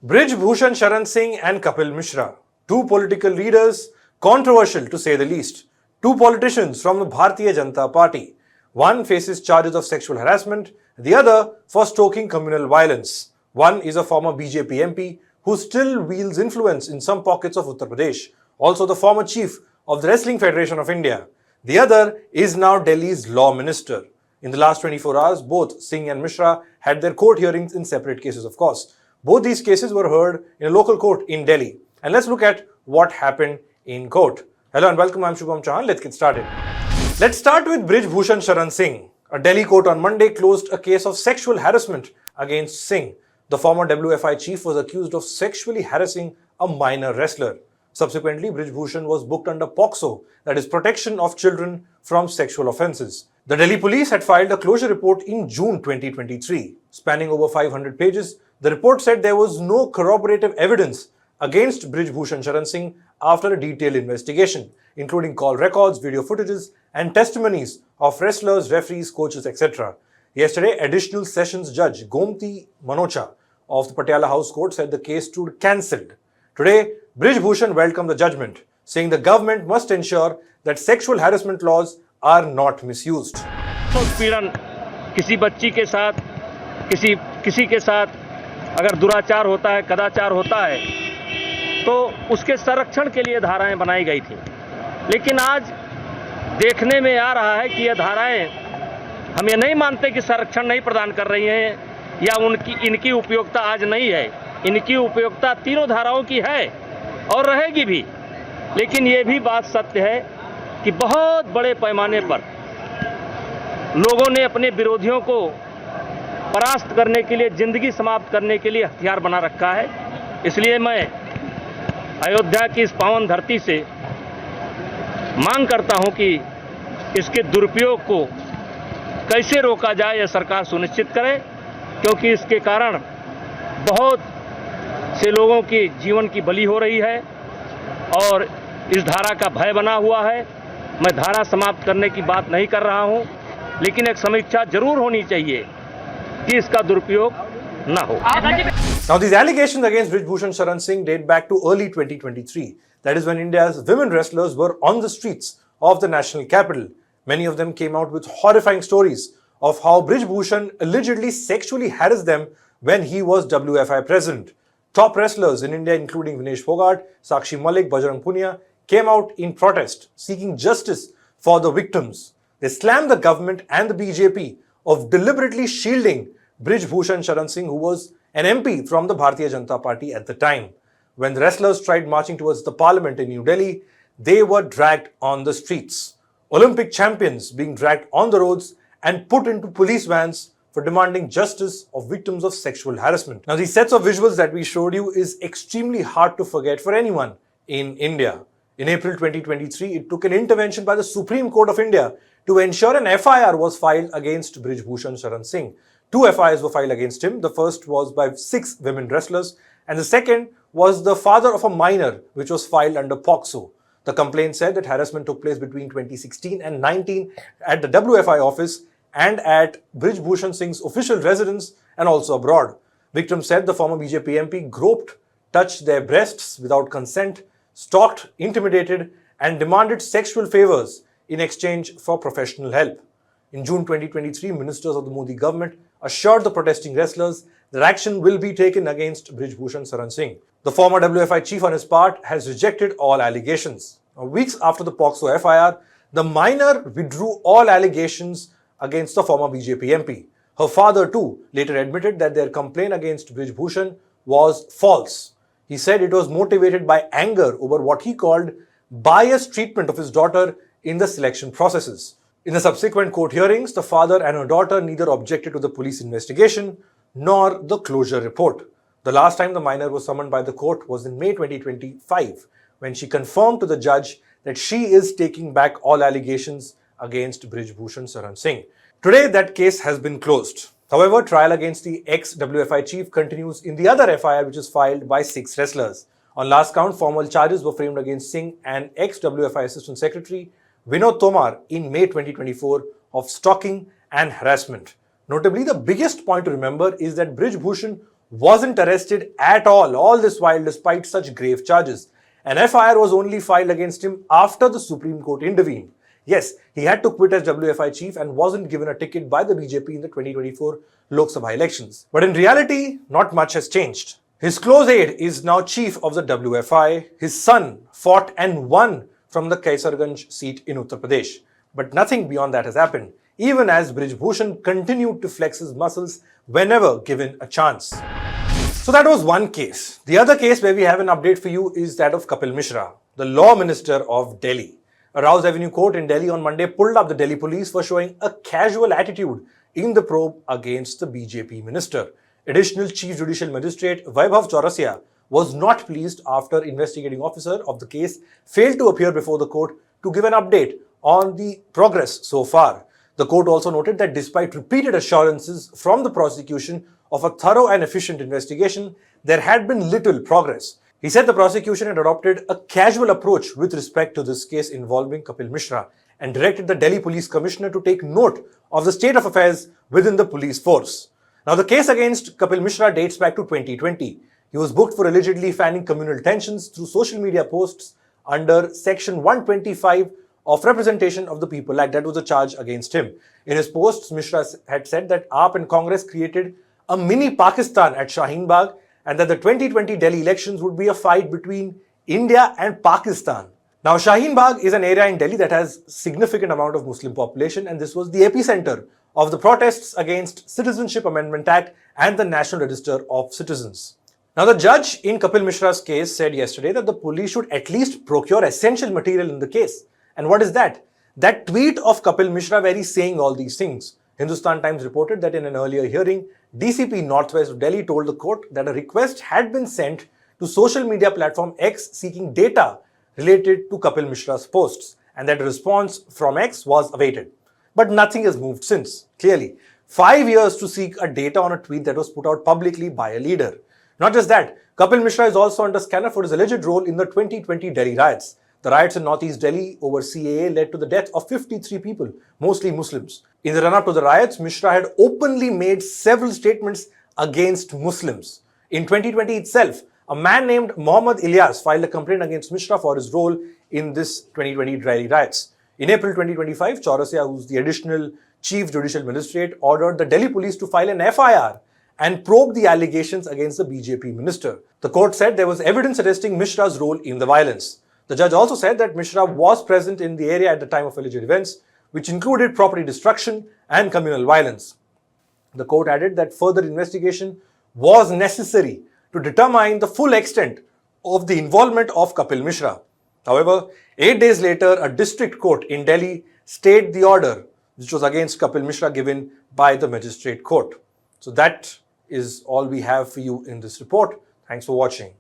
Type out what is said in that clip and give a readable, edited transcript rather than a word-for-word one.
Brij Bhushan Singh and Kapil Mishra, two political leaders, controversial to say the least. Two politicians from the Bharatiya Janata Party. One faces charges of sexual harassment, the other for stoking communal violence. One is a former BJP MP who still wields influence in some pockets of Uttar Pradesh, also the former chief of the Wrestling Federation of India. The other is now Delhi's law minister. In the last 24 hours, both Singh and Mishra had their court hearings in separate cases, of course. Both these cases were heard in a local court in Delhi. And let's look at what happened in court. Hello and welcome, I'm Shubham Chauhan. Let's get started. Let's start with Brij Bhushan Singh. A Delhi court on Monday closed a case of sexual harassment against Singh. The former WFI chief was accused of sexually harassing a minor wrestler. Subsequently, Brij Bhushan was booked under POCSO, that is Protection of Children from Sexual Offences. The Delhi police had filed a closure report in June 2023. Spanning over 500 pages, the report said there was no corroborative evidence against Brij Bhushan Singh after a detailed investigation, including call records, video footages, and testimonies of wrestlers, referees, coaches, etc. Yesterday, Additional Sessions Judge Gomti Manocha of the Patiala House Court said the case stood cancelled. Today, Brij Bhushan welcomed the judgment, saying the government must ensure that sexual harassment laws are not misused. उत्पीड़न किसी बच्ची के साथ किसी के साथ अगर दुराचार होता है, कदाचार होता है, तो उसके संरक्षण के लिए धाराएं बनाई गई थी। लेकिन आज देखने में आ रहा है कि ये धाराएं हम ये नहीं मानते कि संरक्षण नहीं प्रदान कर रही हैं या इनकी उपयोगिता आज नहीं है। इनकी उपयोगिता तीनों धाराओं की है और रहेगी भी। लेकिन ये भी बात सत्य है कि बहुत बड़े पैमाने पर लोगों ने अपने विरोधियों को परास्त करने के लिए, जिंदगी समाप्त करने के लिए हथियार बना रखा है। इसलिए मैं अयोध्या की इस पावन धरती से मांग करता हूं कि इसके दुरुपयोग को कैसे रोका जाए, यह सरकार सुनिश्चित करे, क्योंकि इसके कारण बहुत से लोगों की जीवन की बलि हो रही है और इस धारा का भय बना हुआ है। मैं धारा समाप्त करने की बात नहीं कर रहा हूं, लेकिन एक समीक्षा जरूर होनी चाहिए कि इसका दुरुपयोग ना हो। Now, these allegations against Brij Bhushan Singh date back to early 2023. That is when India's women wrestlers were on the streets of the national capital. Many of them came out with horrifying stories of how Brij Bhushan allegedly sexually harassed them when he was WFI president. Top wrestlers in India, including Vinesh Fogart, Sakshi Malik, Bajrang Punia, came out in protest, seeking justice for the victims. They slammed the government and the BJP of deliberately shielding Brij Bhushan Singh, who was an MP from the Bharatiya Janata Party at the time. When the wrestlers tried marching towards the parliament in New Delhi, they were dragged on the streets. Olympic champions being dragged on the roads and put into police vans for demanding justice of victims of sexual harassment. Now, these sets of visuals that we showed you is extremely hard to forget for anyone in India. In April 2023, it took an intervention by the Supreme Court of India to ensure an FIR was filed against Brij Bhushan Singh. Two FIRs were filed against him. The first was by 6 women wrestlers, and the second was the father of a minor, which was filed under POCSO. The complaint said that harassment took place between 2016 and 19 at the WFI office and at Brij Bhushan Singh's official residence and also abroad. Victims said the former BJP MP groped, touched their breasts without consent, stalked, intimidated, and demanded sexual favors in exchange for professional help. In June 2023, ministers of the Modi government assured the protesting wrestlers that action will be taken against Brij Bhushan Singh. The former WFI chief on his part has rejected all allegations. Now, weeks after the POCSO FIR, the minor withdrew all allegations against the former BJP MP. Her father too later admitted that their complaint against Brij Bhushan was false. He said it was motivated by anger over what he called biased treatment of his daughter in the selection processes. In the subsequent court hearings, the father and her daughter neither objected to the police investigation nor the closure report. The last time the minor was summoned by the court was in May 2025, when she confirmed to the judge that she is taking back all allegations against Brij Bhushan Singh. Today, that case has been closed. However, trial against the ex-WFI chief continues in the other FIR, which is filed by 6 wrestlers. On last count, formal charges were framed against Singh and ex-WFI Assistant Secretary Vinod Tomar in May 2024 of stalking and harassment. Notably, the biggest point to remember is that Brij Bhushan wasn't arrested at all this while despite such grave charges. An FIR was only filed against him after the Supreme Court intervened. Yes, he had to quit as WFI chief and wasn't given a ticket by the BJP in the 2024 Lok Sabha elections. But in reality, not much has changed. His close aide is now chief of the WFI. His son fought and won from the Kaisarganj seat in Uttar Pradesh. But nothing beyond that has happened, even as Brij Bhushan continued to flex his muscles whenever given a chance. So that was one case. The other case where we have an update for you is that of Kapil Mishra, the Law Minister of Delhi. A Rouse Avenue court in Delhi on Monday pulled up the Delhi police for showing a casual attitude in the probe against the BJP minister. Additional Chief Judicial Magistrate Vaibhav Chaurasia was not pleased after investigating officer of the case failed to appear before the court to give an update on the progress so far. The court also noted that despite repeated assurances from the prosecution of a thorough and efficient investigation, there had been little progress. He said the prosecution had adopted a casual approach with respect to this case involving Kapil Mishra and directed the Delhi Police Commissioner to take note of the state of affairs within the police force. Now, the case against Kapil Mishra dates back to 2020. He was booked for allegedly fanning communal tensions through social media posts under Section 125 of Representation of the People Act. That was a charge against him. In his posts, Mishra had said that AAP and Congress created a mini Pakistan at Shaheen Bagh and that the 2020 Delhi elections would be a fight between India and Pakistan. Now, Shaheen Bagh is an area in Delhi that has significant amount of Muslim population, and this was the epicenter of the protests against Citizenship Amendment Act and the National Register of Citizens. Now, the judge in Kapil Mishra's case said yesterday that the police should at least procure essential material in the case. And what is that? That tweet of Kapil Mishra where he's saying all these things. Hindustan Times reported that in an earlier hearing, DCP Northwest of Delhi told the court that a request had been sent to social media platform X seeking data related to Kapil Mishra's posts, and that a response from X was awaited. But nothing has moved since. Clearly, 5 years to seek a data on a tweet that was put out publicly by a leader. Not just that, Kapil Mishra is also under scanner for his alleged role in the 2020 Delhi riots. The riots in northeast Delhi over CAA led to the death of 53 people, mostly Muslims. In the run-up to the riots, Mishra had openly made several statements against Muslims. In 2020 itself, a man named Mohammad Ilyas filed a complaint against Mishra for his role in this 2020 Delhi riots. In April 2025, Chaurasia, who's the additional Chief Judicial Magistrate, ordered the Delhi police to file an FIR and probe the allegations against the BJP minister. The court said there was evidence attesting Mishra's role in the violence. The judge also said that Mishra was present in the area at the time of alleged events, which included property destruction and communal violence. The court added that further investigation was necessary to determine the full extent of the involvement of Kapil Mishra. However, 8 days later, a district court in Delhi stayed the order, which was against Kapil Mishra given by the magistrate court. So that is all we have for you in this report. Thanks for watching.